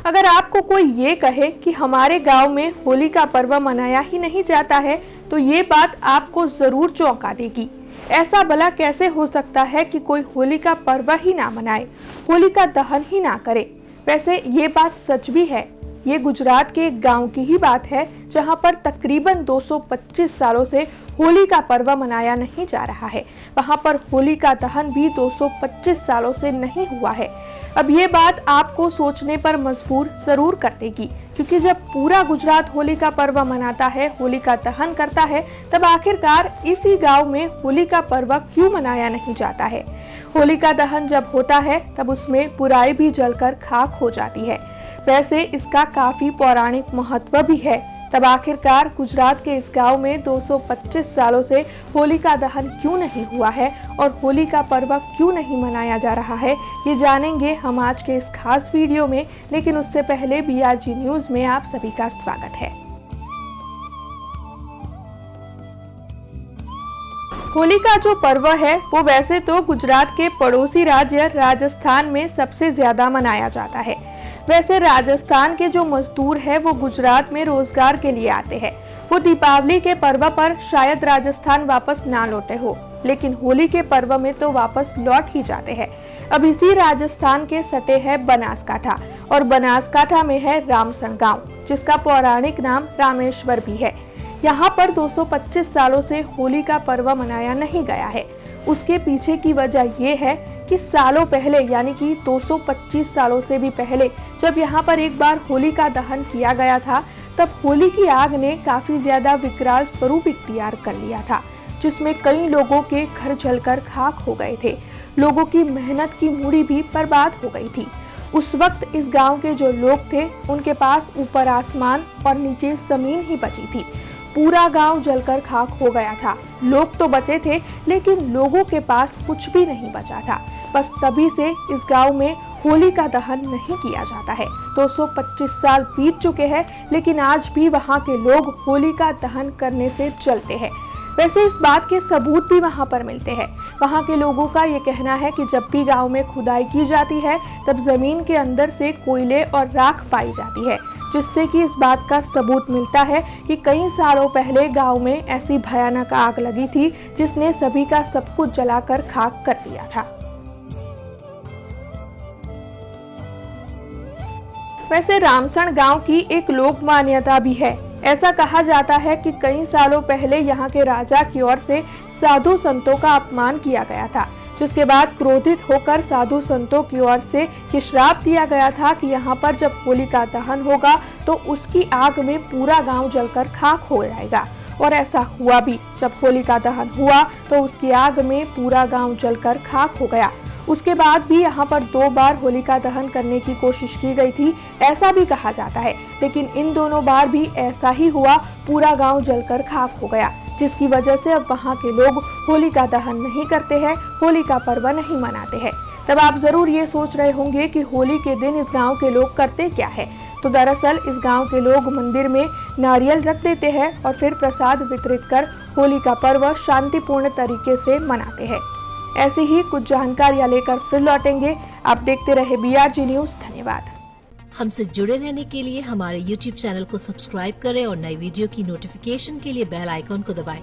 अगर आपको कोई ये कहे कि हमारे गांव में होली का पर्व मनाया ही नहीं जाता है तो ये बात आपको जरूर चौंका देगी। ऐसा भला कैसे हो सकता है कि कोई होली का पर्व ही ना मनाए, होली का दहन ही ना करे। वैसे ये बात सच भी है। ये गुजरात के एक गांव की ही बात है जहां पर तकरीबन 225 सालों से होली का पर्व मनाया नहीं जा रहा है। वहां पर होली का दहन भी 225 सालों से नहीं हुआ है। अब ये बात आपको सोचने पर मजबूर जरूर कर देगी, क्योंकि जब पूरा गुजरात होली का पर्व मनाता है, होली का दहन करता है, तब आखिरकार इसी गांव में होली का पर्व क्यों मनाया नहीं जाता है। होली का दहन जब होता है तब उसमें बुराई भी जलकर खाक हो जाती है। वैसे इसका काफी पौराणिक महत्व भी है। तब आखिरकार गुजरात के इस गांव में 225 सालों से होली का दहन क्यों नहीं हुआ है और होली का पर्व क्यों नहीं मनाया जा रहा है, ये जानेंगे हम आज के इस खास वीडियो में। लेकिन उससे पहले BRG न्यूज में आप सभी का स्वागत है। होली का जो पर्व है वो वैसे तो गुजरात के पड़ोसी राज्य राजस्थान में सबसे ज्यादा मनाया जाता है। वैसे राजस्थान के जो मजदूर है वो गुजरात में रोजगार के लिए आते हैं। वो दीपावली के पर्व पर शायद राजस्थान वापस ना लौटे हो, लेकिन होली के पर्व में तो वापस लौट ही जाते हैं। अब इसी राजस्थान के सटे है बनासकांठा, और बनासकांठा में है रामसण गांव, जिसका पौराणिक नाम रामेश्वर भी है। यहाँ पर 225 सालों से होली का पर्व मनाया नहीं गया है। उसके पीछे की वजह ये है कि सालों पहले, यानी कि 225 सालों से भी पहले, जब यहाँ पर एक बार होली का दहन किया गया था, तब होली की आग ने काफी ज्यादा विकराल स्वरूप इख्तियार कर लिया था, जिसमें कई लोगों के घर जलकर खाक हो गए थे। लोगों की मेहनत की मूड़ी भी बर्बाद हो गई थी। उस वक्त इस गांव के जो लोग थे उनके पास ऊपर आसमान और नीचे जमीन ही बची थी। पूरा गांव जलकर खाक हो गया था। लोग तो बचे थे, लेकिन लोगों के पास कुछ भी नहीं बचा था। बस तभी से इस गांव में होली का दहन नहीं किया जाता है। 225 साल बीत चुके हैं, लेकिन आज भी वहां के लोग होली का दहन करने से जलते हैं। वैसे इस बात के सबूत भी वहां पर मिलते हैं। वहां के लोगों का ये कहना है कि जब भी गांव में खुदाई की जाती है तब जमीन के अंदर से कोयले और राख पाई जाती है, जिससे कि इस बात का सबूत मिलता है कि कई सालों पहले गांव में ऐसी भयानक आग लगी थी जिसने सभी का सब कुछ जलाकर खाक कर दिया था। वैसे रामसण गांव की एक लोक मान्यता भी है। ऐसा कहा जाता है कि कई सालों पहले यहाँ के राजा की ओर से साधु संतों का अपमान किया गया था, जिसके बाद क्रोधित होकर साधु संतों की ओर से ये श्राप दिया गया था कि यहाँ पर जब होली का दहन होगा तो उसकी आग में पूरा गांव जलकर खाक हो जाएगा। और ऐसा हुआ भी। जब होली का दहन हुआ तो उसकी आग में पूरा गांव जलकर खाक हो गया। उसके बाद भी यहाँ पर 2 बार होली का दहन करने की कोशिश की गई थी, ऐसा भी कहा जाता है, लेकिन इन दोनों बार भी ऐसा ही हुआ, पूरा गांव जलकर खाक हो गया, जिसकी वजह से अब वहाँ के लोग होली का दहन नहीं करते हैं, होली का पर्व नहीं मनाते हैं। तब आप जरूर ये सोच रहे होंगे कि होली के दिन इस गांव के लोग करते क्या है। तो दरअसल इस गांव के लोग मंदिर में नारियल रख देते हैं और फिर प्रसाद वितरित कर होली का पर्व शांतिपूर्ण तरीके से मनाते हैं। ऐसी ही कुछ जानकारियां लेकर फिर लौटेंगे। आप देखते रहे BRG न्यूज। धन्यवाद। हमसे जुड़े रहने के लिए हमारे YouTube चैनल को सब्सक्राइब करें और नई वीडियो की नोटिफिकेशन के लिए बेल आइकॉन को दबाएं।